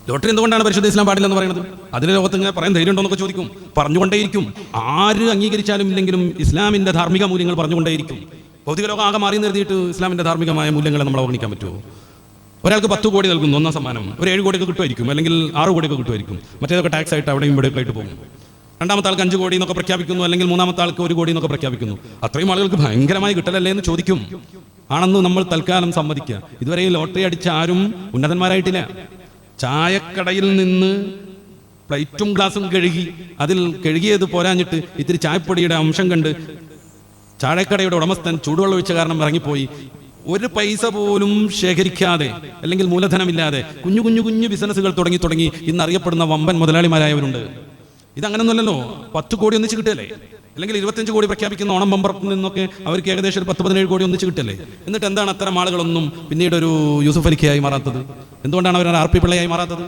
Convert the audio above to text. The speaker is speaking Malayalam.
ലോട്ടറി എന്തുകൊണ്ടാണ് പരിശുദ്ധ ഇസ്ലാം പാടില്ലെന്ന് പറയുന്നത്? അതിന് ലോകത്ത് ഇങ്ങനെ പറയാൻ ധൈര്യം ഉണ്ടോ എന്നൊക്കെ ചോദിക്കും. പറഞ്ഞുകൊണ്ടേയിരിക്കും. ആര് അംഗീകരിച്ചാലും ഇല്ലെങ്കിലും ഇസ്ലാമിൻ്റെ ധാർമ്മിക മൂല്യങ്ങൾ പറഞ്ഞുകൊണ്ടേയിരിക്കും. ഭൗതിക ലോകം ആകെ മാറി നിർത്തിയിട്ട് ഇസ്ലാമിൻ്റെ ധാർമ്മികമായ മൂല്യങ്ങളെ നമ്മൾ അവഗണിക്കാൻ പറ്റുമോ? ഒരാൾക്ക് 10 കോടി നൽകുന്നു ഒന്നാം സമ്മാനം, ഒരു 7 കോടിയൊക്കെ കിട്ടുമായിരിക്കും, അല്ലെങ്കിൽ 6 കോടിയൊക്കെ കിട്ടുമായിരിക്കും. മറ്റേതൊക്കെ ടാക്സ് ആയിട്ട് അവിടെയും ഇവിടെയൊക്കെ ആയിട്ട് പോകും. രണ്ടാമത്തെ ആൾക്ക് 5 കോടി എന്നൊക്കെ പ്രഖ്യാപിക്കുന്നു, അല്ലെങ്കിൽ മൂന്നാമത്തെ ആൾക്ക് 1 കോടി എന്നൊക്കെ പ്രഖ്യാപിക്കുന്നു. അത്രയും ആളുകൾക്ക് ഭയങ്കരമായി കിട്ടലല്ലേ എന്ന് ചോദിക്കും. ആണെന്ന് നമ്മൾ തൽക്കാലം സമ്മതിക്കുക. ഇതുവരെ ഈ ലോട്ടറി അടിച്ച ആരും ഉന്നതന്മാരായിട്ടില്ല. ചായക്കടയിൽ നിന്ന് പ്ലേറ്റും ഗ്ലാസും കഴുകി അതിൽ കഴുകിയത് പോരാഞ്ഞിട്ട് ഇത്തിരി ചായപ്പൊടിയുടെ അംശം കണ്ട് ചായക്കടയുടെ ഉടമസ്ഥൻ ചൂടുവെള്ളം ഒഴിച്ച കാരണം ഇറങ്ങിപ്പോയി. ഒരു പൈസ പോലും ശേഖരിക്കാതെ അല്ലെങ്കിൽ മൂലധനമില്ലാതെ കുഞ്ഞു കുഞ്ഞു കുഞ്ഞു ബിസിനസ്സുകൾ തുടങ്ങി ഇന്ന് അറിയപ്പെടുന്ന വമ്പൻ മുതലാളിമാരായവരുണ്ട്. ഇതങ്ങനൊന്നുമല്ലല്ലോ. 10 കോടി ഒന്നിച്ച് കിട്ടല്ലേ, അല്ലെങ്കിൽ 25 കോടി പ്രഖ്യാപിക്കുന്ന ഓണം ബമ്പറിൽ നിന്നൊക്കെ അവർക്ക് ഏകദേശം ഒരു 10-17 കോടി ഒന്നിച്ച് കിട്ടല്ലേ. എന്നിട്ട് എന്താണ് അത്തരം ആളുകളൊന്നും പിന്നീട് ഒരു യൂസുഫ് അലിക്കയായി മാറാത്തത്? എന്തുകൊണ്ടാണ് അവർ RP പിള്ളയായി മാറാത്തത്?